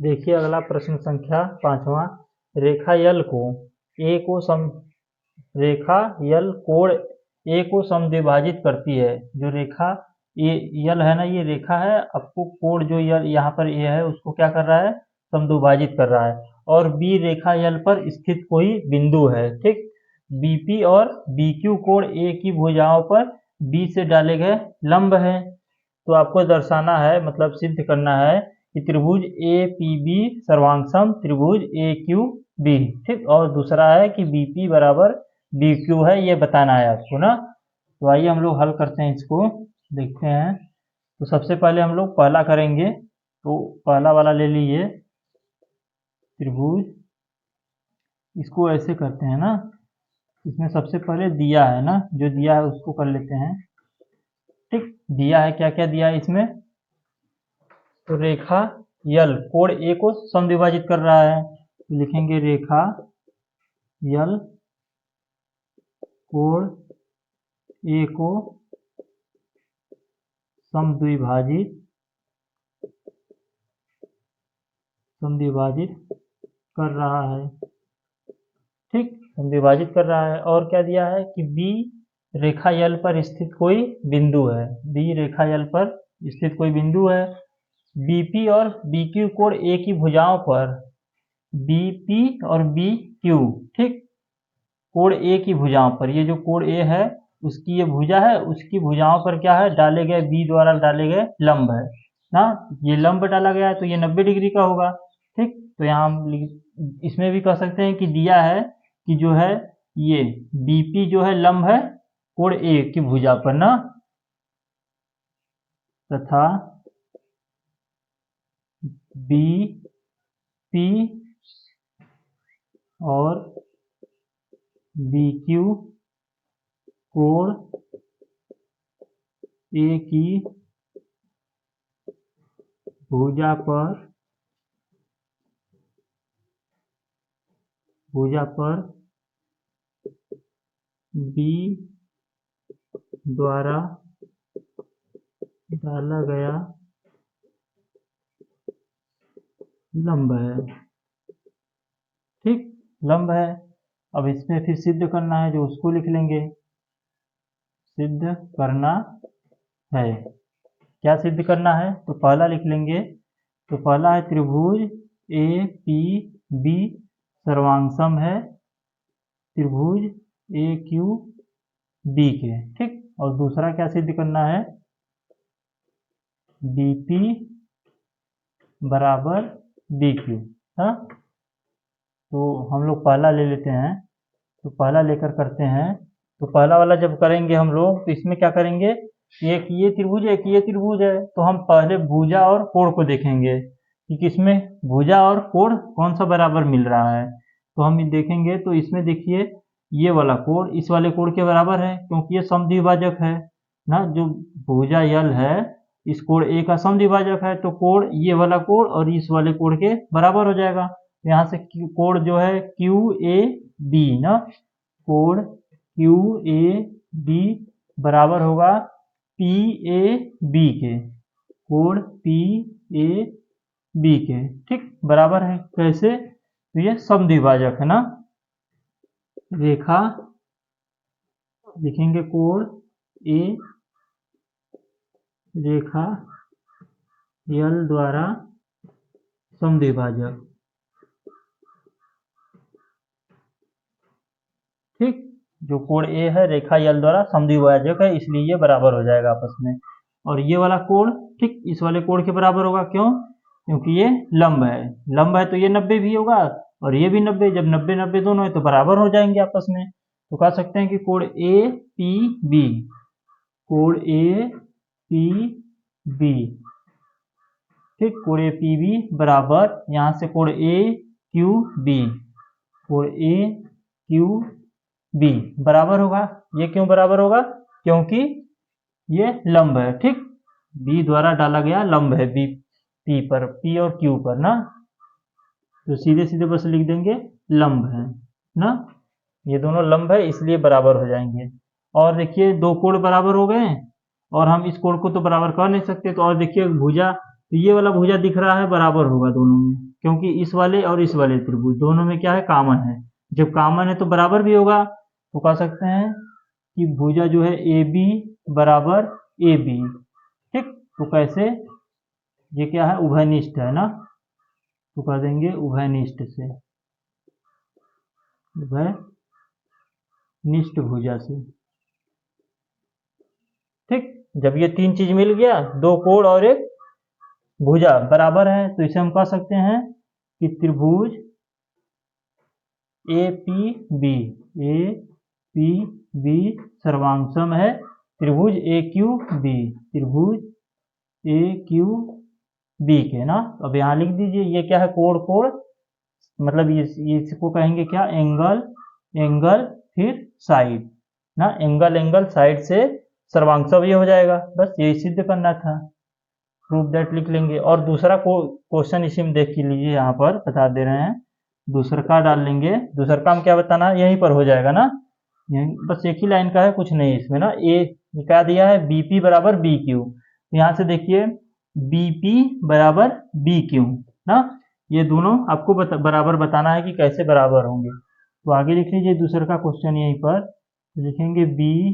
देखिए अगला प्रश्न संख्या 5वां। रेखा यल को ए को सम रेखा यल कोण ए को समद्विभाजित करती है। जो रेखा ये यल है ना, ये रेखा है, आपको कोण जो यल यहाँ पर ए है उसको क्या कर रहा है, समद्विभाजित कर रहा है। और बी रेखा यल पर स्थित कोई बिंदु है, ठीक। बीपी और बीक्यू कोण ए की भुजाओं पर बी से डाले गए लंब है। तो आपको दर्शाना है, मतलब सिद्ध करना है कि त्रिभुज ए पी बी सर्वांगसम त्रिभुज ए क्यू बी, ठीक। और दूसरा है कि बीपी बराबर बी क्यू है, ये बताना है आपको ना। तो आइए हम लोग हल करते हैं, इसको देखते हैं। तो सबसे पहले हम लोग पहला करेंगे, तो पहला वाला ले लीजिए त्रिभुज। इसको ऐसे करते हैं ना, इसमें सबसे पहले दिया है ना, जो दिया है उसको कर लेते हैं, ठीक। दिया है, क्या क्या दिया है इसमें, तो रेखा यल कोण ए को समद्विभाजित कर रहा है, तो लिखेंगे रेखा यल कोण ए को समद्विभाजित कर रहा है, ठीक। समद्विभाजित कर रहा है। और क्या दिया है कि बी रेखा यल पर स्थित कोई बिंदु है, बी रेखा यल पर स्थित कोई बिंदु है। बीपी और बीक्यू कोण ए की भुजाओं पर, बीपी और बीक्यू, ठीक, कोण ए की भुजाओं पर, ये जो कोण ए है उसकी ये भुजा है, उसकी भुजाओं पर क्या है, डाले गए बी द्वारा डाले गए लंब है ना। ये लंब डाला गया है तो ये 90 डिग्री का होगा, ठीक। तो यहाँ हम इसमें भी कह सकते हैं कि दिया है कि जो है ये बीपी जो है लंब है कोण ए की भुजा पर ना, तथा बीपी और बीक्यू कोण ए की भुजा पर बी द्वारा डाला गया लंब है, ठीक, लंब है। अब इसमें फिर सिद्ध करना है, जो उसको लिख लेंगे, सिद्ध करना है। क्या सिद्ध करना है, तो पहला लिख लेंगे, तो पहला है त्रिभुज ए पी बी सर्वांगसम है त्रिभुज ए क्यू बी के, ठीक। और दूसरा क्या सिद्ध करना है, बीपी बराबर बी क्यू, हाँ। तो हम लोग पहला ले लेते हैं, तो पहला लेकर करते हैं। तो पहला वाला जब करेंगे हम लोग, तो इसमें क्या करेंगे, एक ये त्रिभुज है, एक ये त्रिभुज है, तो हम पहले भुजा और कोण को देखेंगे कि किसमें भुजा और कोण कौन सा बराबर मिल रहा है। तो हम देखेंगे, तो इसमें देखिए ये वाला कोण इस वाले कोण के बराबर है, क्योंकि ये समद्विभाजक है ना। जो भुजा यल है इस कोण ए का समद्विभाजक है, तो कोण ये वाला कोण और इस वाले कोण के बराबर हो जाएगा। यहाँ से कोण जो है क्यू ए बी ना, कोण क्यू ए बी बराबर होगा पी ए बी के, कोण पी ए बी के, ठीक, बराबर है। कैसे, तो ये समद्विभाजक है ना। रेखा लिखेंगे कोण ए रेखा यल द्वारा समद्विभाजक, ठीक। जो कोण ए है रेखा यल द्वारा समद्विभाजक है, इसलिए ये बराबर हो जाएगा आपस में। और ये वाला कोण, ठीक, इस वाले कोण के बराबर होगा, क्यों, क्योंकि ये लंब है, लंब है तो ये 90 भी होगा और ये भी 90, जब 90 90 दोनों है तो बराबर हो जाएंगे आपस में। तो कह सकते हैं कि कोण ए पी बी, कोण ए पी बी, ठीक, कोण ए पी बी बराबर, यहाँ से कोण ए क्यू बी, कोण ए क्यू बी बराबर होगा। ये क्यों बराबर होगा, क्योंकि ये लंब है, ठीक, बी द्वारा डाला गया लंब है बी पी पर, पी और क्यू पर ना। तो सीधे सीधे बस लिख देंगे लंब है ना, ये दोनों लंब है इसलिए बराबर हो जाएंगे। और देखिए दो कोण बराबर हो गए, और हम इस कोण को तो बराबर कर नहीं सकते। तो और देखिए भुजा, तो ये वाला भुजा दिख रहा है बराबर होगा दोनों में, क्योंकि इस वाले और इस वाले त्रिभुज दोनों में क्या है, कॉमन है। जब कॉमन है तो बराबर भी होगा। तो कह सकते हैं कि भुजा जो है ए बी बराबर ए बी। ठीक, तो कैसे, ये क्या है, उभयनिष्ठ है ना, तो कह देंगे उभयनिष्ठ से, उभयनिष्ठ भुजा से। ठीक, जब ये तीन चीज मिल गया, दो कोण और एक भुजा बराबर है, तो इसे हम कह सकते हैं कि त्रिभुज ए पी बी सर्वांगसम है त्रिभुज ए क्यू बी, त्रिभुज ए क्यू बी के ना। अब यहाँ लिख दीजिए, ये क्या है, कोण कोण, मतलब ये इसको कहेंगे क्या, एंगल एंगल फिर साइड ना, एंगल एंगल साइड से सर्वांगसम ये हो जाएगा। बस यही सिद्ध करना था, प्रूफ दैट लिख लेंगे। और दूसरा क्वेश्चन इसी में देख लीजिए, यहाँ पर बता दे रहे हैं, दूसरा का डाल लेंगे। दूसरा काम क्या बताना है, यहीं पर हो जाएगा ना, यहीं बस एक ही लाइन का है, कुछ नहीं इसमें ना। ए क्या दिया है, बीपी बराबर बी क्यू, यहाँ से देखिए बीपी बराबर बी क्यू ना, ये दोनों आपको बराबर बताना है कि कैसे बराबर होंगे। तो आगे लिख लीजिए दूसरे का क्वेश्चन, यहीं पर लिखेंगे बी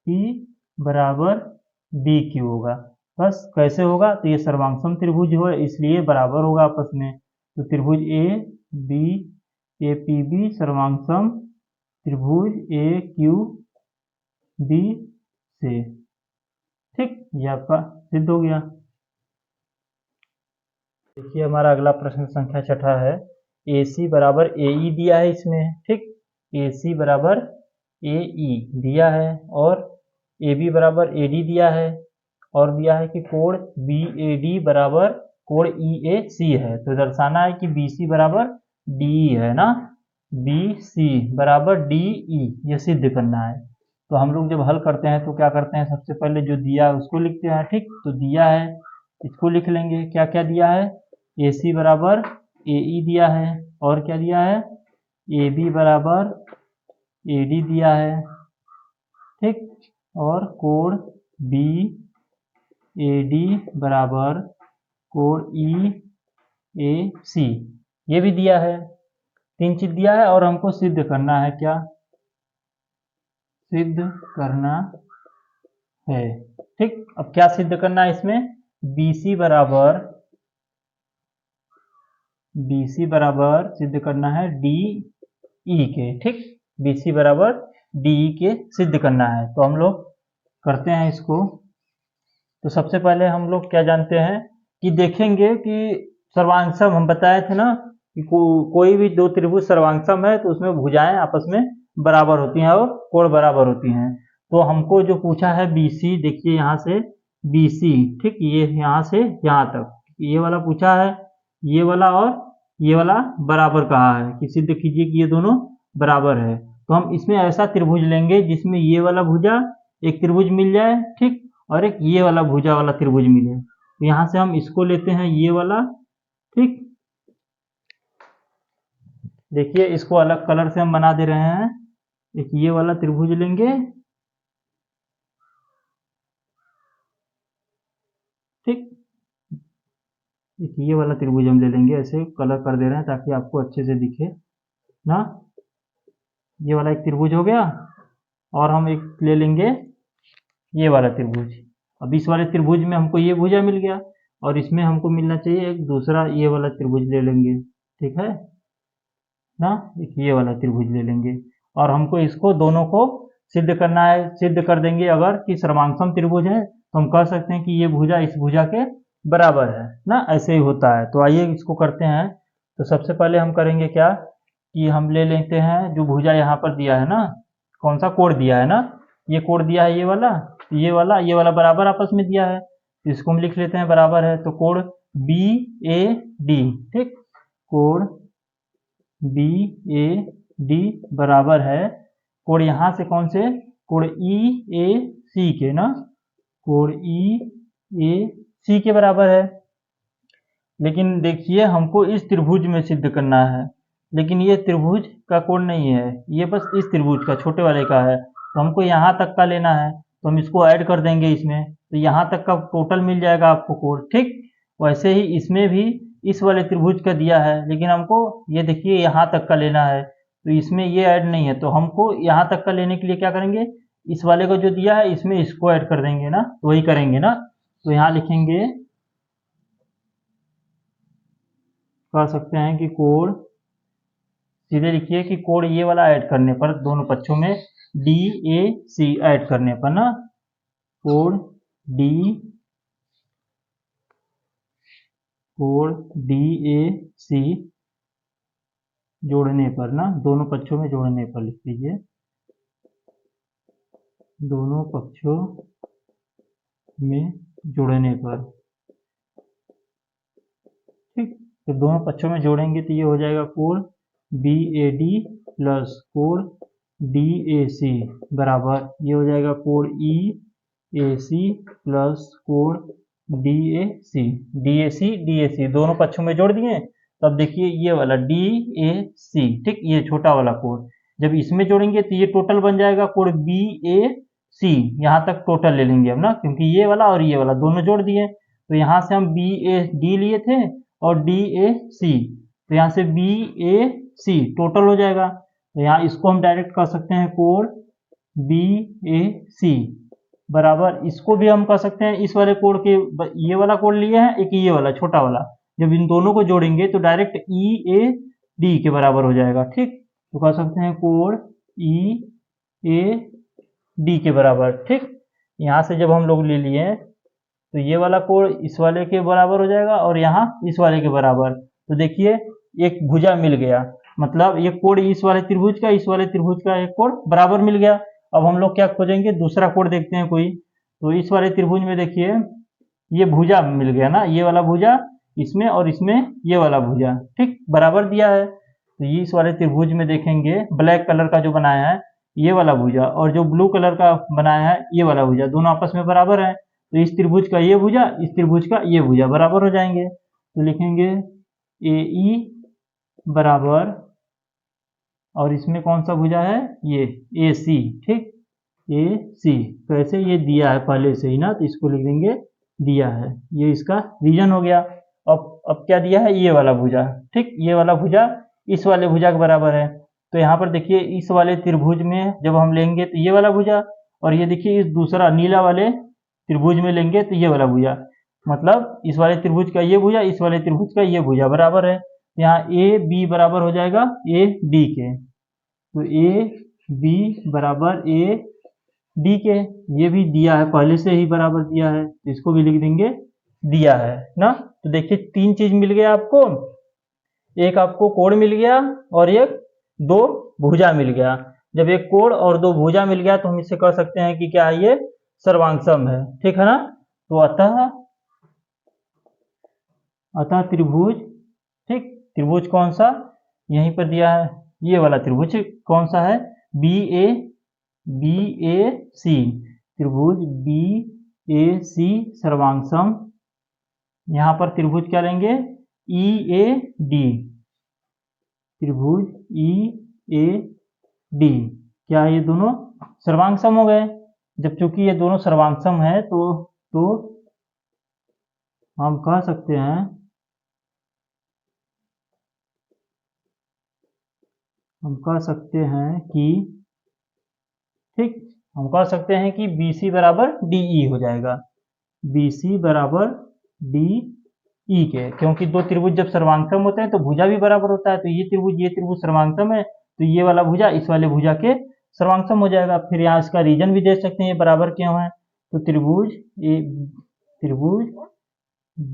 पी बराबर बी क्यू होगा। बस कैसे होगा, तो ये सर्वांगसम त्रिभुज हो इसलिए बराबर होगा आपस में। तो त्रिभुज A B A P B सर्वांगसम त्रिभुज ए क्यू बी से। ठीक, ये आपका सिद्ध हो गया। देखिए हमारा अगला प्रश्न संख्या 6 है, ए सी बराबर ए ई दिया है इसमें। ठीक, ए सी बराबर ए ई दिया है, और ए बी बराबर ए डी दिया है, और दिया है कि कोण बी ए डी बराबर कोण ई ए सी है। तो दर्शाना है कि बी सी बराबर डी ई है ना, बी सी बराबर डी ई, ये सिद्ध करना है। तो हम लोग जब हल करते हैं तो क्या करते हैं, सबसे पहले जो दिया है उसको लिखते हैं। ठीक, तो दिया है इसको लिख लेंगे, क्या क्या दिया है, ए सी बराबर ए ई दिया है, और क्या दिया है, ए बी बराबर ए डी दिया है। ठीक, और कोण बी ए डी बराबर कोण ई ए सी, ये भी दिया है। तीन चीज दिया है और हमको सिद्ध करना है, क्या सिद्ध करना है। ठीक, अब क्या सिद्ध करना है इसमें, BC बराबर सिद्ध करना है DE के। ठीक, BC बराबर DE के सिद्ध करना है। तो हम लोग करते हैं इसको। तो सबसे पहले हम लोग क्या जानते हैं कि देखेंगे कि सर्वांगसम, हम बताए थे ना कि कोई भी दो त्रिभुज सर्वांगसम है तो उसमें भुजाएं आपस में बराबर होती हैं और कोण बराबर होती हैं। तो हमको जो पूछा है BC, देखिए यहाँ से BC, ठीक, ये यहाँ से यहाँ तक ये वाला पूछा है, ये वाला और ये वाला बराबर कहा है कि सिद्ध कीजिए कि ये दोनों बराबर है। तो हम इसमें ऐसा त्रिभुज लेंगे जिसमें ये वाला भुजा एक त्रिभुज मिल जाए, ठीक, और एक ये वाला भुजा वाला त्रिभुज मिले। तो यहाँ से हम इसको लेते हैं, ये वाला। ठीक, देखिए इसको अलग कलर से हम बना दे रहे हैं। एक ये वाला त्रिभुज लेंगे, ठीक, एक ये वाला त्रिभुज हम ले लेंगे, ऐसे कलर कर दे रहे हैं ताकि आपको अच्छे से दिखे ना। ये वाला एक त्रिभुज हो गया, और हम एक ले लेंगे ये वाला त्रिभुज। अब इस वाले त्रिभुज में हमको ये भुजा मिल गया, और इसमें हमको मिलना चाहिए एक दूसरा ये वाला त्रिभुज ले लेंगे, ठीक है ना, एक ये वाला त्रिभुज ले लेंगे, और हमको इसको दोनों को सिद्ध करना है। सिद्ध कर देंगे अगर कि सर्वांगसम त्रिभुज है तो हम कह सकते हैं कि ये भुजा इस भुजा के बराबर है ना, ऐसे ही होता है। तो आइए इसको करते हैं। तो सबसे पहले हम करेंगे क्या कि हम ले लेते हैं जो भुजा यहाँ पर दिया है ना, कौन सा कोण दिया है ना, ये कोण दिया है, ये वाला बराबर आपस में दिया है, तो इसको हम लिख लेते हैं बराबर है। तो कोण बी ए डी, ठीक, कोण बी ए डी बराबर है कोण यहाँ से कौन से, कोण ई ए सी के ना, कोण ई ए सी के बराबर है। लेकिन देखिए हमको इस त्रिभुज में सिद्ध करना है, लेकिन ये त्रिभुज का कोण नहीं है, ये बस इस त्रिभुज का छोटे वाले का है, तो हमको यहाँ तक का लेना है। तो हम इसको ऐड कर देंगे इसमें, तो यहाँ तक का टोटल मिल जाएगा आपको कोड, ठीक। वैसे ही इसमें भी इस वाले त्रिभुज का दिया है, लेकिन हमको ये देखिए यहाँ तक का लेना है, तो इसमें ये ऐड नहीं है, तो हमको यहाँ तक का लेने के लिए क्या करेंगे, इस वाले को जो दिया है इसमें इसको ऐड कर देंगे ना, तो वही करेंगे ना। तो यहाँ लिखेंगे, कह सकते हैं कि कोड, सीधे लिखिए कि कोड ये वाला ऐड करने पर, दोनों पक्षों में DAC ऐड करने पर ना, कोड DAC जोड़ने पर ना, दोनों पक्षों में जोड़ने पर लिख लीजिए, दोनों पक्षों में जोड़ने पर, ठीक। तो दोनों पक्षों में जोड़ेंगे तो ये हो जाएगा code BAD plus code DAC बराबर, ये हो जाएगा code EAC plus code DAC दोनों पक्षों में जोड़ दिए। तब देखिए ये वाला DAC, ठीक, ये छोटा वाला कोड जब इसमें जोड़ेंगे तो ये टोटल बन जाएगा कोड BAC, यहाँ तक टोटल ले लेंगे हम ना, क्योंकि ये वाला और ये वाला दोनों जोड़ दिए, तो यहाँ से हम BAD लिए थे और DAC, तो यहाँ से BAC टोटल हो जाएगा, तो यहाँ इसको हम डायरेक्ट कर सकते हैं कोड BAC बराबर, इसको भी हम कर सकते हैं इस वाले कोड के, ये वाला कोड लिए हैं, एक ये वाला छोटा वाला, जब इन दोनों को जोड़ेंगे तो डायरेक्ट EAD के बराबर हो जाएगा, ठीक। तो कह सकते हैं कोड EAD के बराबर, ठीक। यहाँ से जब हम लोग ले लिए तो ये वाला कोड इस वाले के बराबर हो जाएगा और यहाँ इस वाले के बराबर, तो देखिए एक भुजा मिल गया, मतलब ये कोड इस वाले त्रिभुज का, इस वाले त्रिभुज का एक कोड बराबर मिल गया। अब हम लोग क्या खोजेंगे, दूसरा कोड देखते हैं कोई, तो इस वाले त्रिभुज में देखिए ये भुजा मिल गया ना, ये वाला भुजा इसमें और इसमें ये वाला भुजा, ठीक, बराबर दिया है। तो ये इस वाले त्रिभुज में देखेंगे ब्लैक कलर का जो बनाया है ये वाला भुजा और जो ब्लू कलर का बनाया है ये वाला भुजा, दोनों आपस में बराबर है, तो इस त्रिभुज का ये भुजा, इस त्रिभुज का ये भुजा बराबर हो जाएंगे। तो लिखेंगे AE बराबर, और इसमें कौन सा भुजा है, ये AC, ठीक, AC, तो ऐसे ये दिया है पहले से ही ना, तो इसको लिख देंगे दिया है, ये इसका रीजन हो गया। अब क्या दिया है, ये वाला भुजा, ठीक, ये वाला भुजा इस वाले भुजा के बराबर है, तो यहाँ पर देखिए इस वाले त्रिभुज में जब हम लेंगे तो ये वाला भुजा, और ये देखिए इस दूसरा नीला वाले त्रिभुज में लेंगे तो ये वाला भुजा, मतलब इस वाले त्रिभुज का ये भुजा, इस वाले त्रिभुज का ये भुजा बराबर है, यहाँ AB बराबर हो जाएगा AD के, तो AB बराबर AD के, ये भी दिया है पहले से ही बराबर दिया है, तो इसको भी लिख देंगे दिया है ना। तो देखिए तीन चीज मिल गया आपको, एक आपको कोण मिल गया और एक दो भुजा मिल गया। जब एक कोण और दो भुजा मिल गया तो हम इसे कह सकते हैं कि क्या ये सर्वांगसम है, ठीक है ना। तो अतः त्रिभुज, ठीक, त्रिभुज कौन सा यहीं पर दिया है, ये वाला त्रिभुज कौन सा है, BAC, त्रिभुज BAC सर्वांगसम। यहाँ पर त्रिभुज क्या लेंगे, EAD, त्रिभुज EAD, क्या ये दोनों सर्वांगसम हो गए। जब चूंकि ये दोनों सर्वांगसम है तो हम कह सकते हैं, कि ठीक, हम कह सकते हैं कि BC बराबर DE हो जाएगा, BC बराबर DE के, क्योंकि दो त्रिभुज जब सर्वांगसम होते हैं तो भुजा भी बराबर होता है, तो ये त्रिभुज सर्वांगसम है, तो ये वाला भुजा इस वाले भुजा के सर्वांगसम हो जाएगा। फिर यहाँ इसका रीजन भी दे सकते हैं ये बराबर क्यों है, तो त्रिभुज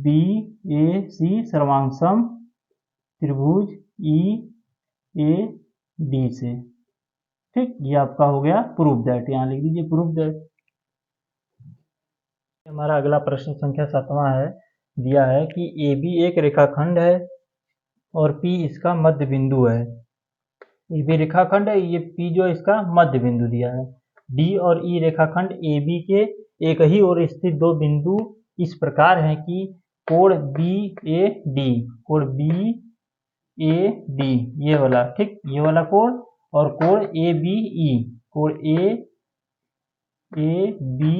BAC सर्वांगसम त्रिभुज EAD से, ठीक, ये आपका हो गया प्रूफ दैट, यहाँ लिख दीजिए प्रूफ दैट। हमारा अगला प्रश्न संख्या 7वां है, दिया है कि AB एक रेखाखंड है और P इसका मध्य बिंदु है। AB रेखाखंड है, ये P जो इसका मध्य बिंदु दिया है। D और E रेखाखंड AB के एक ही ओर स्थित दो बिंदु इस प्रकार हैं कि कोण BAD ये वाला, ठीक, ये वाला कोण और कोण ABE, कोण ए बी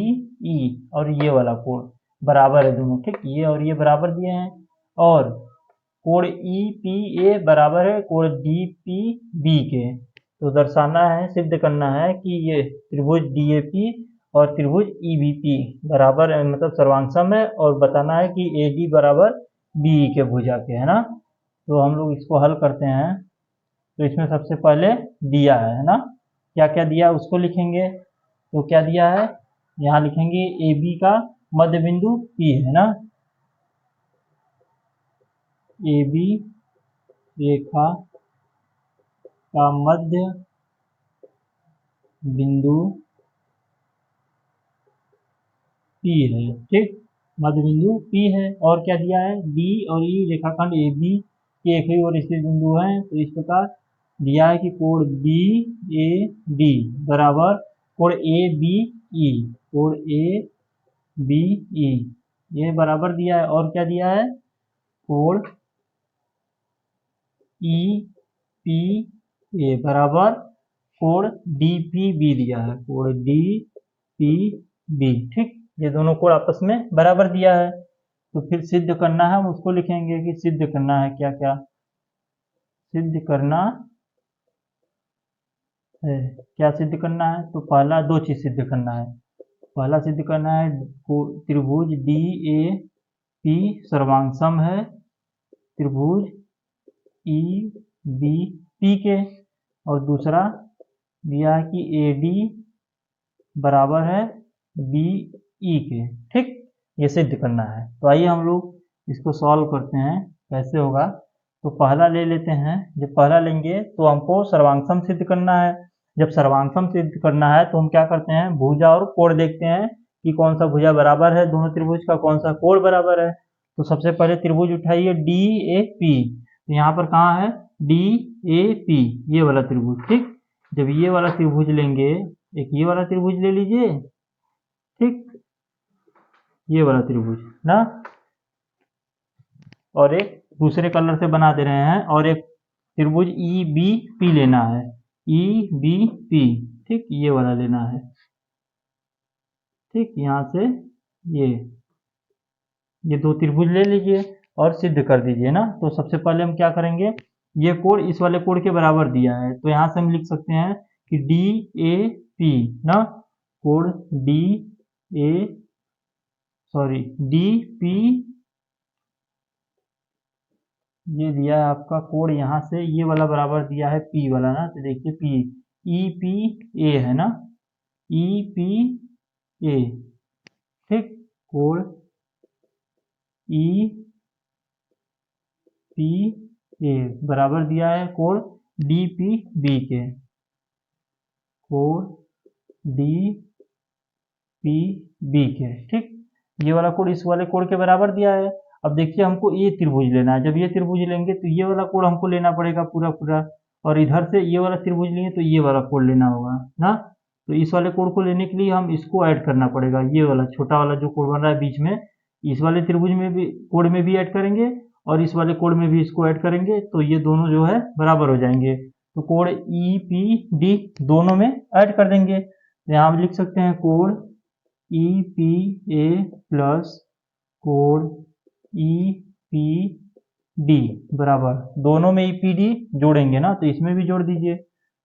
ई और ये वाला कोण बराबर है दोनों, ठीक, ये और ये बराबर दिए हैं। और कोण ई पी ए बराबर है कोण डी पी बी के। तो दर्शाना है, सिद्ध करना है कि ये त्रिभुज डी ए पी और त्रिभुज ई बी पी बराबर है, मतलब सर्वांगसम है, और बताना है कि ए डी बराबर बी ई के भुजा के, है ना। तो हम लोग इसको हल करते हैं। तो इसमें सबसे पहले दिया है ना, क्या क्या दिया उसको लिखेंगे। तो क्या दिया है, यहाँ लिखेंगे ए बी का मध्य बिंदु पी है ना, ए बी रेखा का मध्य बिंदु पी है, ठीक, मध्य बिंदु पी है। और क्या दिया है, डी और ई रेखाखंड ए बी के एक ही ओर स्थित बिंदु है। तो इस प्रकार दिया है कि कोण बी ए डी बराबर कोण ए बी ई, कोण ए बी ई ये बराबर दिया है। और क्या दिया है, कोण ई पी ए बराबर कोण डी पी बी दिया है, कोण डी पी बी, ठीक, ये दोनों कोण आपस में बराबर दिया है। तो फिर सिद्ध करना है, हम उसको लिखेंगे कि सिद्ध करना है क्या क्या सिद्ध करना है। क्या सिद्ध करना है, तो पहला दो चीज सिद्ध करना है। पहला सिद्ध करना है त्रिभुज डी ए पी सर्वांगसम है त्रिभुज ई बी पी के। और दूसरा दिया है कि ए डी बराबर है बी ई के, ठीक, ये सिद्ध करना है। तो आइए हम लोग इसको सॉल्व करते हैं, कैसे होगा। तो पहला ले लेते हैं, जब पहला लेंगे तो हमको सर्वांगसम सिद्ध करना है। जब सर्वांगसम सिद्ध करना है तो हम क्या करते हैं, भुजा और कोण देखते हैं कि कौन सा भुजा बराबर है दोनों त्रिभुज का, कौन सा कोण बराबर है। तो सबसे पहले त्रिभुज उठाइए डी ए पी, तो यहाँ पर कहाँ है, डी ए पी, ये वाला त्रिभुज, ठीक। जब ये वाला त्रिभुज लेंगे, एक ये वाला त्रिभुज ले लीजिए, ठीक, ये वाला त्रिभुज ना, और एक दूसरे कलर से बना दे रहे हैं, और एक त्रिभुज ई बी पी लेना है, ई बी पी, ठीक, ये वाला लेना है, ठीक। यहाँ से ये दो त्रिभुज ले लीजिए और सिद्ध कर दीजिए ना। तो सबसे पहले हम क्या करेंगे, ये कोण इस वाले कोण के बराबर दिया है, तो यहाँ से हम लिख सकते हैं कि डी ए पी ना, कोण D A sorry D P, ये दिया है आपका कोण, यहाँ से ये वाला बराबर दिया है पी वाला ना। तो देखिए पी ई पी ए है ना, ई पी ए, ठीक, कोण ई पी ए बराबर दिया है कोण डी पी बी के, कोण डी पी बी के, ठीक। ये वाला कोण इस वाले कोण के बराबर दिया है। अब देखिए हमको ये त्रिभुज लेना है, जब ये त्रिभुज लेंगे तो ये वाला कोण हमको लेना पड़ेगा पूरा पूरा, और इधर से ये वाला त्रिभुज लेंगे तो ये वाला कोण लेना होगा ना। तो इस वाले कोण को लेने के लिए हम इसको ऐड करना पड़ेगा, ये वाला छोटा वाला जो कोण बन रहा है बीच में, इस वाले त्रिभुज में भी कोण में भी ऐड करेंगे और इस वाले कोण में भी इसको ऐड करेंगे, तो ये दोनों जो है बराबर हो जाएंगे। तो कोण ई पी डी दोनों में ऐड कर देंगे। यहाँ हम लिख सकते हैं कोण ई पी ए प्लस कोण ई पी डी बराबर, दोनों में ई पी डी जोड़ेंगे ना, तो इसमें भी जोड़ दीजिए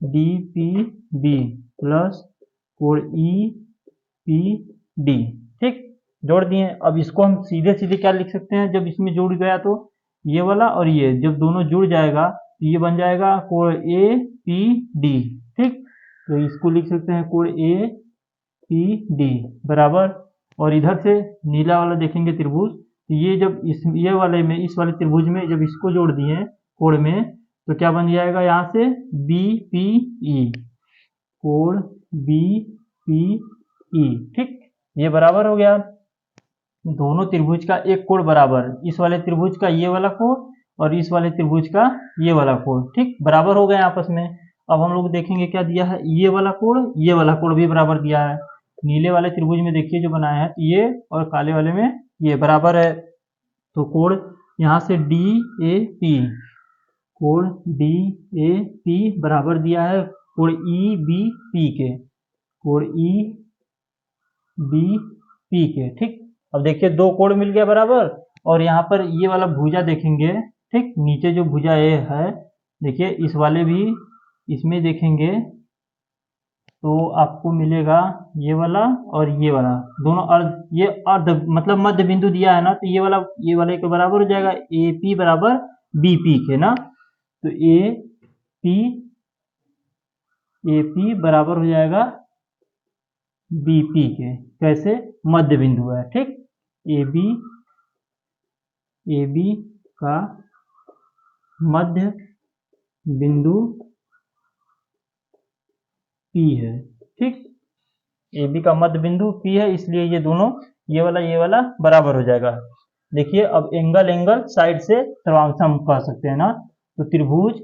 डी पी बी प्लस कोण ई पी डी, ठीक, जोड़ दिए। अब इसको हम सीधे सीधे क्या लिख सकते हैं, जब इसमें जुड़ गया तो ये वाला और ये जब दोनों जुड़ जाएगा तो ये बन जाएगा कोण ए पी डी, ठीक। तो इसको लिख सकते हैं कोण ए पी डी बराबर, और इधर से नीला वाला देखेंगे त्रिभुज, तो ये जब ये वाले में इस वाले त्रिभुज में जब इसको जोड़ दिए कोण में, तो क्या बन जाएगा यहाँ से बी पी ई, कोण बी पी ई, ठीक, ये बराबर हो गया। दोनों त्रिभुज का एक कोण बराबर, इस वाले त्रिभुज का ये वाला कोण और इस वाले त्रिभुज का ये वाला कोण, ठीक, बराबर हो गए आपस में। अब हम लोग देखेंगे क्या दिया है, ये वाला कोण भी बराबर दिया है। नीले वाले त्रिभुज में देखिए जो बनाया है, तो ये और काले वाले में ये बराबर है। तो कोण यहाँ से डी ए पी, कोण डी ए पी बराबर दिया है कोण ई बी पी के, कोण ई बी पी के। ठीक, अब देखिए दो कोण मिल गया बराबर, और यहाँ पर ये वाला भुजा देखेंगे। ठीक, नीचे जो भुजा ए है देखिए, इस वाले भी इसमें देखेंगे तो आपको मिलेगा ये वाला और ये वाला, दोनों अर्ध, ये अर्ध मतलब मध्य बिंदु दिया है ना, तो ये वाले के बराबर हो जाएगा, ए पी बराबर बी पी के ना। तो ए पी बराबर हो जाएगा बी पी के। कैसे? मध्य बिंदु है। ठीक, ए बी का मध्य बिंदु P है। ठीक, ए बी का मध्य बिंदु P है, इसलिए ये दोनों ये वाला बराबर हो जाएगा। देखिए अब एंगल साइड से सर्वांगसम कह सकते हैं ना, तो त्रिभुज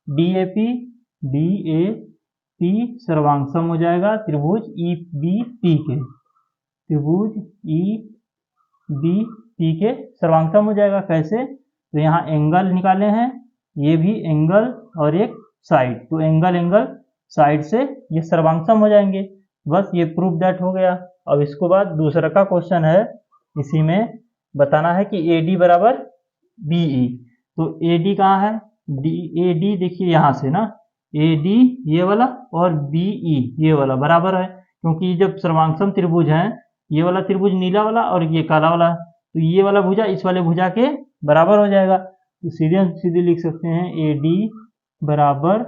डी ए पी सर्वांगसम हो जाएगा त्रिभुज ई बी पी के। त्रिभुज ई बी पी के सर्वांगसम हो जाएगा। कैसे? तो यहाँ एंगल निकाले हैं, ये भी एंगल और एक साइड, तो एंगल साइड से ये सर्वांगसम हो जाएंगे। बस ये प्रूफ दैट हो गया। अब इसको बाद दूसरा का क्वेश्चन है, इसी में बताना है कि ए डी बराबर बी ई। तो ए डी कहाँ है? ए डी देखिए यहाँ से ना, ए डी ये वाला और बी ई ये वाला बराबर है, क्योंकि जब सर्वांगसम त्रिभुज है, ये वाला त्रिभुज नीला वाला और ये काला वाला, तो ये वाला भुजा इस वाले भुजा के बराबर हो जाएगा। तो सीधे लिख सकते हैं ए डी बराबर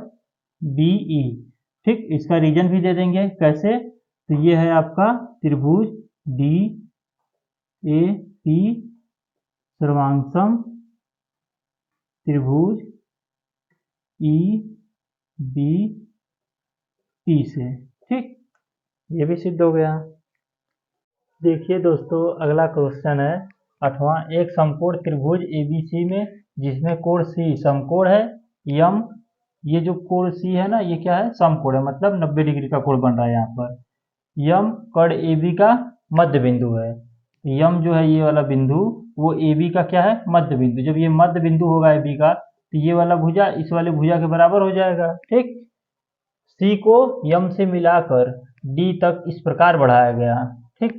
बी ई। ठीक, इसका रीजन भी दे देंगे। कैसे? तो ये है आपका त्रिभुज डी ए पी सर्वांगसम त्रिभुज ई बी पी से। ठीक, ये भी सिद्ध हो गया। देखिए दोस्तों, अगला क्वेश्चन है 8वां, एक समकोण त्रिभुज एबीसी में जिसमें कोण सी समकोण है यम। ये जो कोण सी है ना, ये क्या है? समकोण है, मतलब 90 डिग्री का कोण बन रहा है यहाँ पर। यम कर्ण ए बी का मध्य बिंदु है। यम जो है ये वाला बिंदु, वो ए बी का क्या है? मध्य बिंदु। जब ये मध्य बिंदु होगा ए बी का, तो ये वाला भुजा इस वाले भुजा के बराबर हो जाएगा। ठीक, सी को यम से मिलाकर डी तक इस प्रकार बढ़ाया गया। ठीक,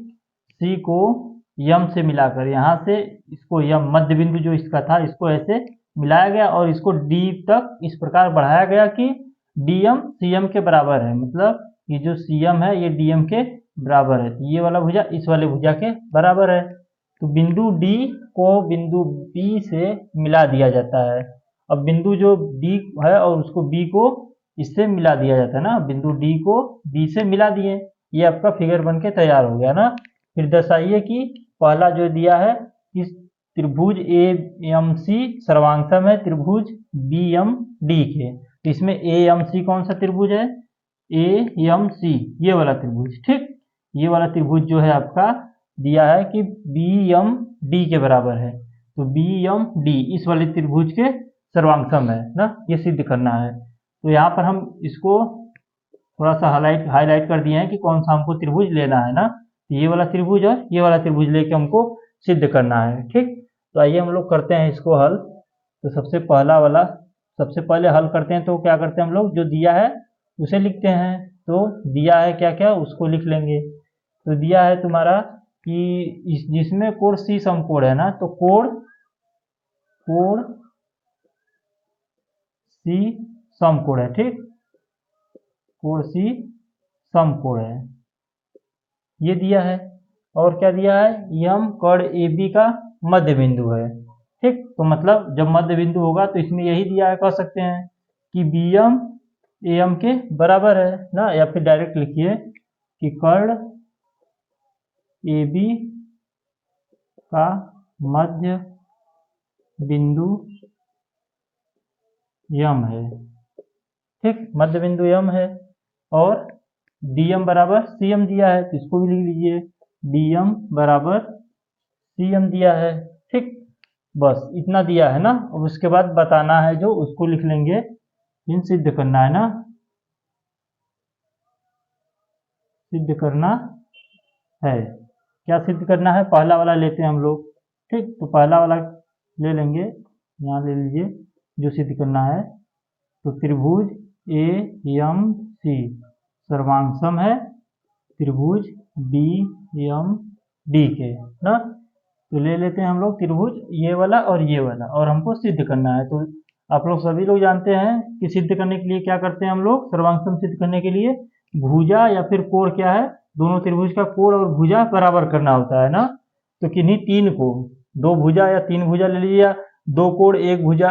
सी को यम से मिलाकर, यहाँ से इसको यम मध्य बिंदु जो इसका था, इसको ऐसे मिलाया गया और इसको डी तक इस प्रकार बढ़ाया गया कि डीएम सीएम के बराबर है। मतलब ये जो सीएम है ये डीएम के बराबर है, तो ये वाला भुजा इस वाले भुजा के बराबर है। तो बिंदु डी को बिंदु बी से मिला दिया जाता है। अब बिंदु जो डी है और उसको बी को इससे मिला दिया जाता है ना, बिंदु डी को बी से मिला दिए, ये आपका फिगर बन के तैयार हो गया ना। फिर दर्शाइए कि पहला जो दिया है, इस त्रिभुज ए एम सी सर्वांगसम है त्रिभुज बी एम डी के। तो इसमें ए एम सी कौन सा त्रिभुज है? ए एम सी ये वाला त्रिभुज। ठीक, ये वाला त्रिभुज जो है आपका दिया है कि बी एम डी के बराबर है, तो बी एम डी इस वाले त्रिभुज के सर्वांगसम है ना, ये सिद्ध करना है। तो यहाँ पर हम इसको थोड़ा सा हाईलाइट कर दिए हैं कि कौन सा हमको त्रिभुज लेना है ना, ये वाला त्रिभुज और ये वाला त्रिभुज लेके हमको सिद्ध करना है। ठीक, तो आइए हम लोग करते हैं इसको हल। तो सबसे पहले हल करते हैं, तो क्या करते हैं हम लोग, जो दिया है उसे लिखते हैं। तो दिया है क्या क्या, उसको लिख लेंगे। तो दिया है तुम्हारा कि जिसमें कोण सी समकोण है ना, तो कोण सी समकोण है। ठीक, कोण सी समकोण है, ये दिया है। और क्या दिया है? यम कर्ण ए बी का मध्य बिंदु है। ठीक, तो मतलब जब मध्य बिंदु होगा तो इसमें यही दिया है, कह सकते हैं कि बी एम ए एम के बराबर है ना, या फिर डायरेक्ट लिखिए कि कर्ण ए बी का मध्य बिंदु यम है। ठीक, मध्य बिंदु यम है। और डीएम बराबर सीएम दिया है, तो इसको भी लिख लीजिए, डीएम बराबर सीएम दिया है। ठीक, बस इतना दिया है ना। अब उसके बाद बताना है जो, उसको लिख लेंगे, इन सिद्ध करना है ना, सिद्ध करना है। क्या सिद्ध करना है? पहला वाला लेते हैं हम लोग। ठीक, तो पहला वाला ले लेंगे, यहाँ ले लीजिए, जो सिद्ध करना है। तो त्रिभुज ए एम सी सर्वांगसम है त्रिभुज बी एम डी के ना। तो ले लेते हैं हम लोग त्रिभुज ये वाला और ये वाला, और हमको सिद्ध करना है। तो आप लोग सभी लोग जानते हैं कि सिद्ध करने के लिए क्या करते हैं हम लोग, सर्वांगसम सिद्ध करने के लिए भुजा या फिर कोण क्या है, दोनों त्रिभुज का कोण और भुजा बराबर करना होता है ना। तो किन्हीं तीन को, दो भुजा या तीन भुजा ले लीजिए, या दो कोण एक भुजा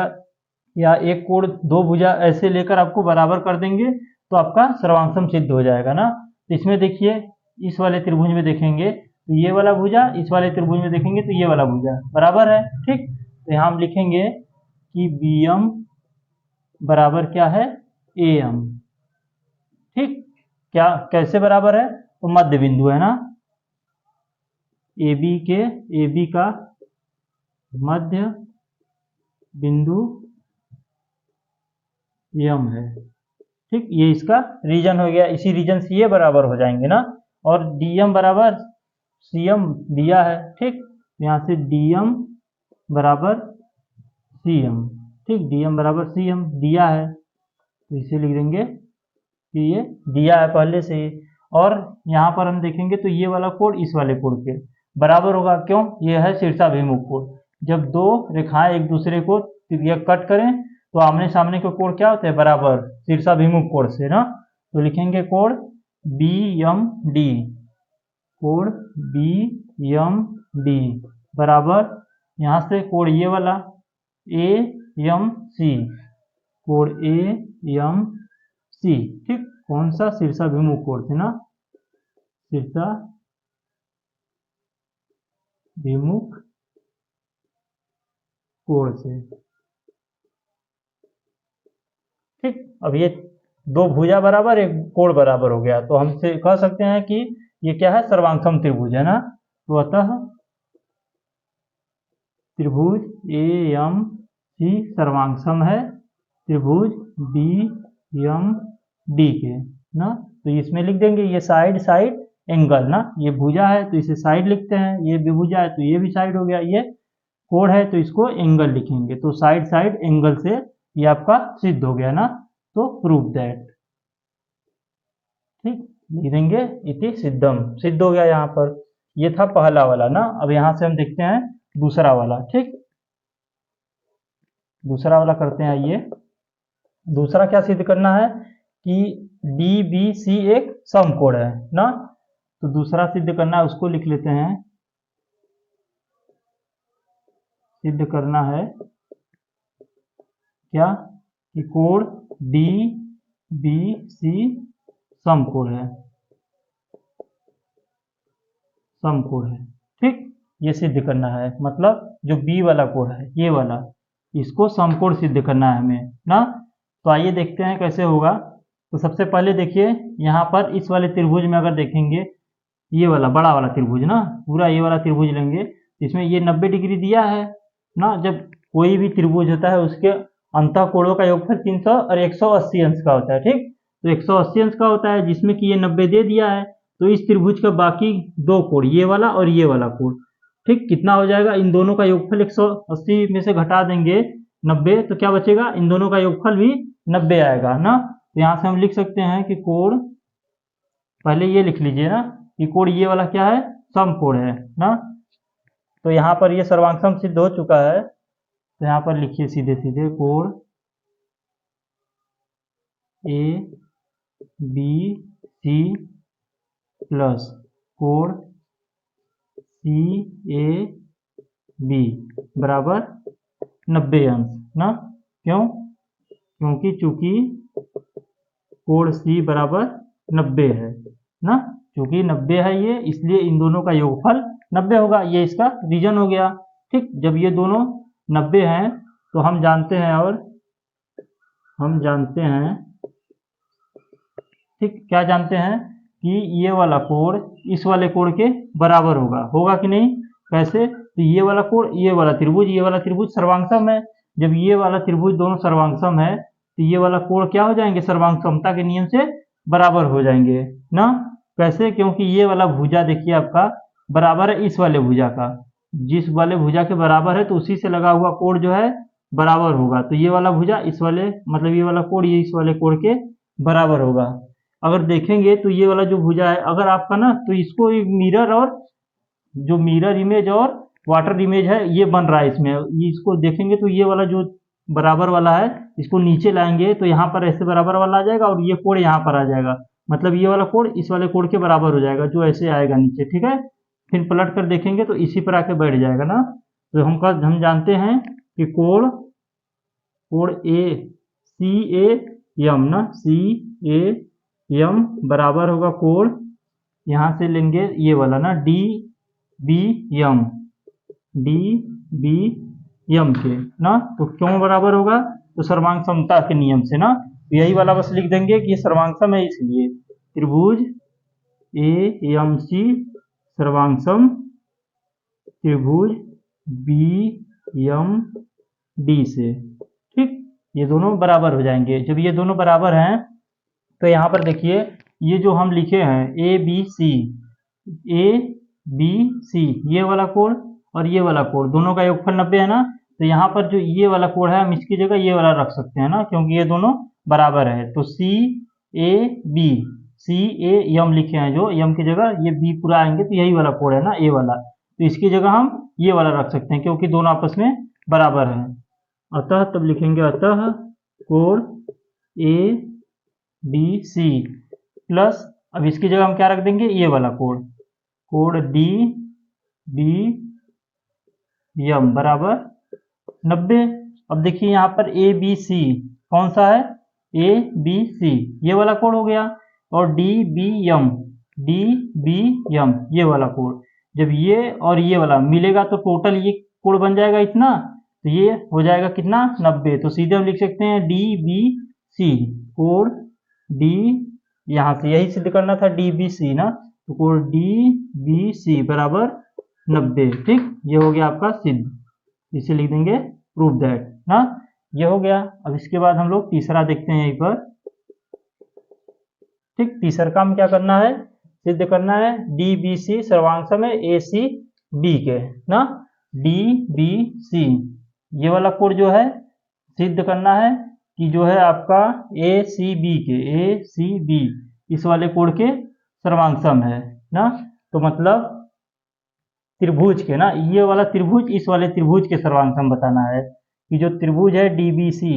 या एक कोण दो भुजा, ऐसे लेकर आपको बराबर कर देंगे तो आपका सर्वांगसम सिद्ध हो जाएगा ना। तो इसमें देखिए, इस वाले त्रिभुज में देखेंगे तो ये वाला भुजा, इस वाले त्रिभुज में देखेंगे तो ये वाला भुजा बराबर है, ठीक। तो यहाँ हम लिखेंगे कि बी एम बराबर क्या है, ए एम, ठीक। क्या कैसे बराबर है, तो मध्य बिंदु है ना, ए बी का मध्य बिंदु एम है, ठीक। ये इसका रीजन हो गया, इसी रीजन से ये बराबर हो जाएंगे ना। और डीएम बराबर सीएम दिया है, ठीक। यहाँ से डीएम बराबर सीएम, ठीक, डीएम बराबर सीएम दिया है, तो इसे लिख देंगे कि ये दिया है पहले से ही। और यहाँ पर हम देखेंगे तो ये वाला कोण इस वाले कोण के बराबर होगा, क्यों, ये है शीर्षाभिमुख कोण। जब दो रेखाएं एक दूसरे को कट करें तो आमने सामने के कोण क्या होते हैं, बराबर, शीर्षाभिमुख कोण से ना। तो लिखेंगे कोण बी एम डी, कोण बी एम डी बराबर, यहाँ से कोण ये वाला ए एम सी, कोण ए एम सी, ठीक। कौन सा, शीर्षाभिमुख कोण से ना, शीर्षाभिमुख कोण से, ठीक। अब ये दो भुजा बराबर एक कोण बराबर हो गया, तो हम से कह सकते हैं कि ये क्या है, सर्वांगसम त्रिभुज है ना। तो अतः त्रिभुज ए एम सी सर्वांगसम है त्रिभुज बी एम डी के ना। तो इसमें लिख देंगे ये साइड साइड एंगल ना, ये भुजा है तो इसे साइड लिखते हैं, ये भी भुजा है तो ये भी साइड हो गया, ये कोण है तो इसको एंगल लिखेंगे। तो साइड साइड एंगल से ये आपका सिद्ध हो गया ना। तो प्रूव दैट, ठीक, लिख देंगे इति सिद्धम, सिद्ध हो गया यहाँ पर। ये था पहला वाला ना। अब यहाँ से हम देखते हैं दूसरा वाला, ठीक। दूसरा वाला करते हैं, आइए। दूसरा क्या सिद्ध करना है कि डी बी सी एक समकोण है ना। तो दूसरा सिद्ध करना है, उसको लिख लेते हैं। सिद्ध करना है क्या, कि कोण डी बी सी समकोण है, समकोण है, ठीक। ये सिद्ध करना है, मतलब जो बी वाला कोण है ये वाला, इसको समकोण सिद्ध करना है हमें ना। तो आइए देखते हैं कैसे होगा। तो सबसे पहले देखिए, यहाँ पर इस वाले त्रिभुज में अगर देखेंगे, ये वाला बड़ा वाला त्रिभुज ना, पूरा ये वाला त्रिभुज लेंगे, इसमें ये 90 डिग्री दिया है ना। जब कोई भी त्रिभुज होता है उसके अंतः कोणों का योगफल 300 और 180 अंश का होता है, ठीक। तो 180 अंश का होता है, जिसमें कि ये 90 दे दिया है। तो इस त्रिभुज का बाकी दो कोण, ये वाला और ये वाला कोण, ठीक, कितना हो जाएगा, इन दोनों का योगफल 180 में से घटा देंगे 90, तो क्या बचेगा, इन दोनों का योगफल भी 90 आएगा ना। तो यहाँ से हम लिख सकते हैं कि कोण, पहले ये लिख लीजिए ना कि कोण ये वाला क्या है, समकोण है ना। तो यहाँ पर ये सर्वांगसम सिद्ध हो चुका है। तो यहाँ पर लिखिए सीधे सीधे, कोण ए बी सी प्लस कोण सी ए बी बराबर 90 अंश ना। क्यों, क्योंकि चूंकि कोण सी बराबर 90 है ना, चूंकि 90 है ये, इसलिए इन दोनों का योगफल 90 होगा, ये इसका रीजन हो गया, ठीक। जब ये दोनों 90 हैं तो हम जानते हैं, और हम जानते हैं, ठीक, क्या जानते हैं कि ये वाला कोण इस वाले कोण के बराबर होगा, होगा कि नहीं, कैसे, तो ये वाला कोण ये वाला त्रिभुज सर्वांगसम है। जब ये वाला त्रिभुज दोनों सर्वांगसम है तो ये वाला कोण क्या हो जाएंगे, सर्वांग समता के नियम से बराबर हो जाएंगे ना। कैसे, क्योंकि ये वाला भुजा देखिए आपका बराबर है इस वाले भुजा का, जिस वाले भुजा के बराबर है तो उसी से लगा हुआ कोण जो है बराबर होगा। तो ये वाला भुजा इस वाले, मतलब ये वाला कोण ये इस वाले कोण के बराबर होगा। अगर देखेंगे तो ये वाला जो भुजा है, अगर आपका ना, तो इसको मिरर और जो मिरर इमेज और वाटर इमेज है ये बन रहा है इसमें, ये इसको देखेंगे तो ये वाला जो बराबर वाला है इसको नीचे लाएंगे तो यहाँ पर ऐसे बराबर वाला आ जाएगा और ये कोण यहाँ पर आ जाएगा, मतलब ये वाला कोण इस वाले कोण के बराबर हो जाएगा जो ऐसे आएगा नीचे, ठीक है। फिर पलट कर देखेंगे तो इसी पर आके बैठ जाएगा ना। तो हम जानते हैं कि कोण ए सी ए यम ना, सी ए यम बराबर होगा कोण, यहाँ से लेंगे ये वाला ना डी बी यम, डी बी यम के ना। तो क्यों बराबर होगा, तो सर्वांग समता के नियम से ना, तो यही वाला बस लिख देंगे कि ये सर्वांगसम है, इसलिए त्रिभुज ए यम सी सर्वांगसम त्रिभुज बी यम डी से, ठीक। ये दोनों बराबर हो जाएंगे। जब ये दोनों बराबर हैं तो यहाँ पर देखिए ये जो हम लिखे हैं ए बी सी, ये वाला कोण और ये वाला कोण दोनों का योगफल 90 है ना, तो यहाँ पर जो ये वाला कोण है हम इसकी जगह ये वाला रख सकते हैं ना, क्योंकि ये दोनों बराबर है। तो सी ए यम लिखे हैं, जो यम की जगह ये बी पूरा आएंगे तो यही वाला कोण है ना, ए वाला, तो इसकी जगह हम ये वाला रख सकते हैं क्योंकि दोनों आपस में बराबर हैं। अतः तब लिखेंगे अतः कोण ए बी सी प्लस, अब इसकी जगह हम क्या रख देंगे, ये वाला कोण डी बी यम बराबर 90। अब देखिए यहाँ पर ए बी सी कौन सा है, ए बी सी ये वाला कोण हो गया, और डी बी यम ये वाला कोण, जब ये और ये वाला मिलेगा तो टोटल ये कोण बन जाएगा इतना, तो ये हो जाएगा कितना 90। तो सीधे हम लिख सकते हैं डी बी सी कोण डी, यहाँ से यही सिद्ध करना था डी बी सी ना, तो कोण डी बी सी बराबर 90, ठीक। ये हो गया आपका सिद्ध, इसे लिख देंगे प्रूव दैट ना, ये हो गया। अब इसके बाद हम लोग तीसरा देखते हैं यहीं पर, ठीक। तीसरा काम क्या करना है, सिद्ध करना है डी बी सी सर्वांगसम है ए सी बी के ना, डी बी सी ये वाला कोण जो है सिद्ध करना है कि जो है आपका ए सी बी इस वाले कोण के सर्वांगसम है ना, तो मतलब त्रिभुज के ना, ये वाला त्रिभुज इस वाले त्रिभुज के सर्वांगसम बताना है कि जो त्रिभुज है डी बी सी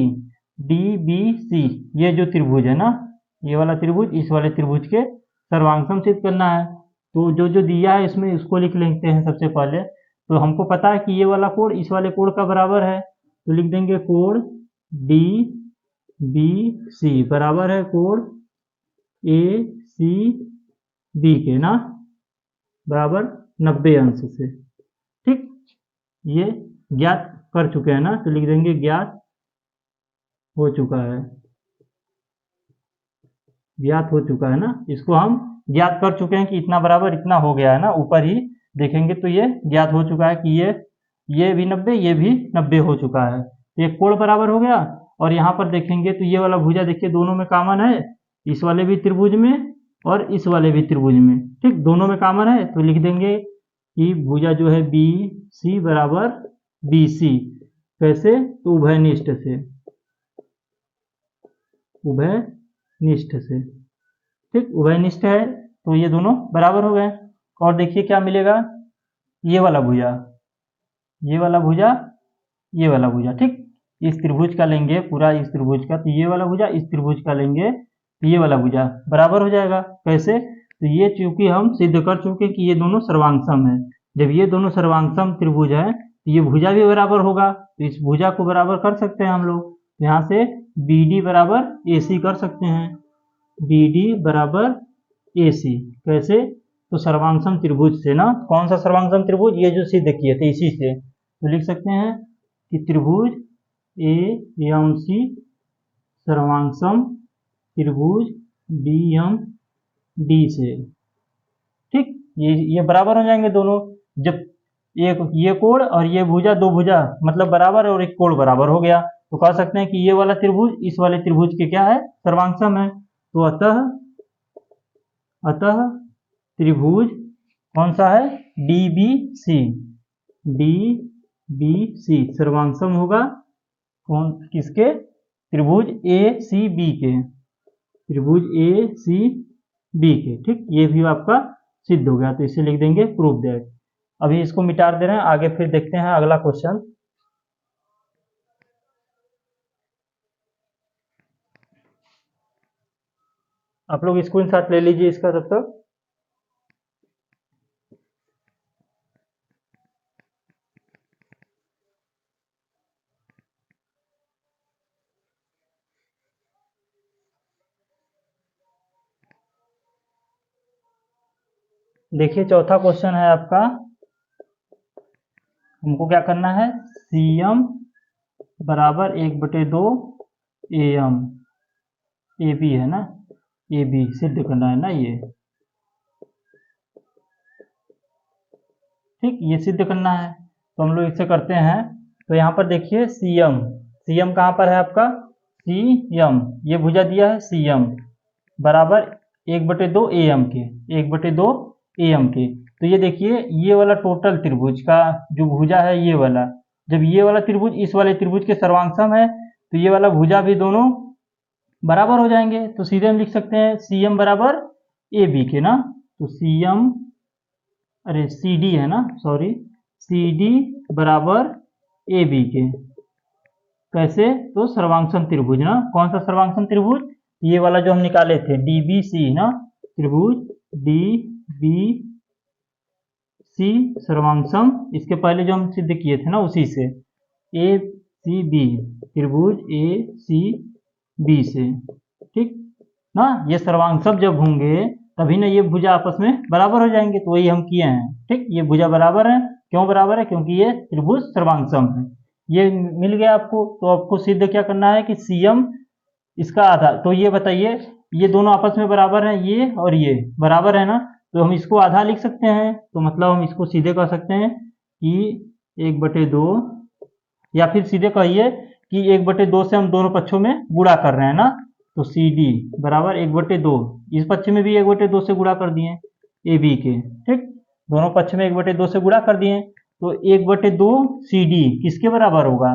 ये जो त्रिभुज है ना, ये वाला त्रिभुज इस वाले त्रिभुज के सर्वांगसम सिद्ध करना है। तो जो दिया है इसमें इसको लिख लेते हैं सबसे पहले। तो हमको पता है कि ये वाला कोण इस वाले कोण का बराबर है, तो लिख देंगे कोण डी बी सी बराबर है कोण ए सी बी के ना, बराबर 90 अंश से, ठीक। ये ज्ञात कर चुके हैं ना, तो लिख देंगे ज्ञात हो चुका है ना, इसको हम ज्ञात कर चुके हैं कि इतना बराबर इतना हो गया है ना, ऊपर ही देखेंगे तो ये ज्ञात हो चुका है कि ये भी 90 ये भी 90 हो चुका है, तो ये कोण बराबर हो गया। और यहाँ पर देखेंगे तो ये वाला भुजा देखिए दोनों में कॉमन है, इस वाले भी त्रिभुज में और इस वाले भी त्रिभुज में, ठीक, दोनों में कॉमन है, तो लिख देंगे कि भुजा जो है बी सी बराबर बी सी, कैसे, तो उभयनिष्ठ से, ठीक, उभयनिष्ठ है तो ये दोनों बराबर हो गए। और देखिए क्या मिलेगा, ये वाला भुजा, ठीक, इस त्रिभुज का लेंगे पूरा, इस त्रिभुज का, तो ये वाला भुजा इस त्रिभुज का लेंगे तो ये वाला भुजा बराबर हो जाएगा, कैसे, तो ये चूंकि हम सिद्ध कर चुके कि ये दोनों सर्वांगसम है, जब ये दोनों सर्वांगसम त्रिभुज है तो ये भुजा भी बराबर होगा, तो इस भुजा को बराबर कर सकते हैं हम लोग, यहाँ से बी डी बराबर ए सी कर सकते हैं, बी डी बराबर ए सी, कैसे, तो सर्वांगसम त्रिभुज से ना, कौन सा सर्वांगसम त्रिभुज, ये जो सिद्ध किए थे इसी से, तो लिख सकते हैं कि त्रिभुज ए एम सी सर्वांगसम त्रिभुज बी एम डी से, ठीक। ये बराबर हो जाएंगे दोनों, जब एक ये कोण और ये भुजा, दो भुजा मतलब बराबर और एक कोण बराबर हो गया, तो कह सकते हैं कि ये वाला त्रिभुज इस वाले त्रिभुज के क्या है, सर्वांगसम है। तो अतः त्रिभुज कौन सा है, डी बी सी सर्वांगसम होगा किसके, त्रिभुज ए सी बी के, त्रिभुज ए सी बी के। ठीक, ये भी आपका सिद्ध हो गया, तो इसे लिख देंगे प्रूव दैट। अभी इसको मिटा दे रहे हैं, आगे फिर देखते हैं अगला क्वेश्चन। आप लोग स्क्रीनशॉट ले लीजिए इसका तब तक। देखिए चौथा क्वेश्चन है आपका, हमको क्या करना है, CM बराबर 1/2 AM, AB है ना, AB सिद्ध करना है ना ये। ठीक, ये सिद्ध करना है, तो हम लोग इसे करते हैं। तो यहाँ पर देखिए CM कहाँ पर है आपका, CM, ये भुजा दिया है CM बराबर 1/2 AM के, 1/2 AM के। तो ये देखिए ये वाला टोटल त्रिभुज का जो भुजा है ये वाला, जब ये वाला त्रिभुज इस वाले त्रिभुज के सर्वांगसम है तो ये वाला भुजा भी दोनों बराबर हो जाएंगे। तो सीधे हम लिख सकते हैं CM बराबर AB के ना, तो CM, अरे CD है ना, सॉरी, CD बराबर AB के। कैसे, तो सर्वांगसम त्रिभुज ना, कौन सा सर्वांगसम त्रिभुज, ये वाला जो हम निकाले थे DBC ना, त्रिभुज DBC सर्वांगसम, इसके पहले जो हम सिद्ध किए थे ना उसी से, ACB त्रिभुज ACB से। ठीक ना, ये सर्वांगसम जब होंगे तभी ना ये भुजा आपस में बराबर हो जाएंगे, तो वही हम किए हैं। ठीक, ये भुजा बराबर है, क्यों बराबर है, क्योंकि ये त्रिभुज सर्वांगसम है। ये मिल गया आपको, तो आपको सिद्ध क्या करना है कि CM इसका आधा, तो ये बताइए ये दोनों आपस में बराबर हैं, ये और ये बराबर है ना, तो हम इसको आधा लिख सकते हैं। तो मतलब हम इसको सीधे कह सकते हैं कि 1/2, या फिर सीधे कहिए कि 1/2 से हम दोनों पक्षों में गुणा कर रहे हैं ना, तो CD बराबर 1/2, इस पक्ष में भी 1/2 से गुणा कर दिए AB के। ठीक, दोनों पक्ष में 1/2 से गुणा कर दिए, तो 1/2 CD किसके बराबर होगा,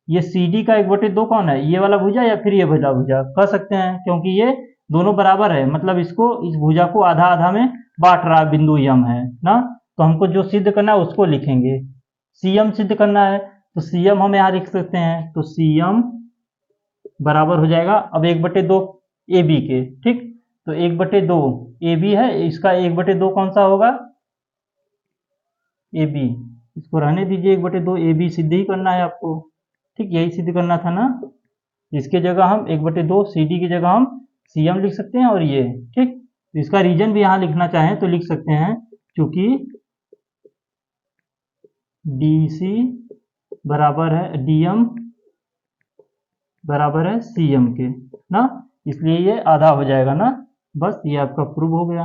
ये CD का 1/2 कौन है, ये वाला भुजा या फिर ये वाला भुजा, कह सकते हैं, क्योंकि ये दोनों बराबर है, मतलब इसको, इस भुजा को आधा आधा में बांट रहा बिंदु M है ना। तो हमको जो सिद्ध करना है उसको लिखेंगे, CM सिद्ध करना है, तो CM हम यहाँ लिख सकते हैं, तो CM बराबर हो जाएगा अब 1/2 AB के। ठीक, तो 1/2 AB है, इसका 1/2 कौन सा होगा, AB, इसको रहने दीजिए, 1/2 AB सिद्ध ही करना है आपको। ठीक, यही सिद्ध करना था ना, इसके जगह हम 1/2 CD की जगह हम CM लिख सकते हैं, और ये ठीक, तो इसका रीजन भी यहाँ लिखना चाहें तो लिख सकते हैं, क्योंकि DC बराबर है DM बराबर है CM के ना, इसलिए ये आधा हो जाएगा ना। बस ये आपका प्रूव हो गया।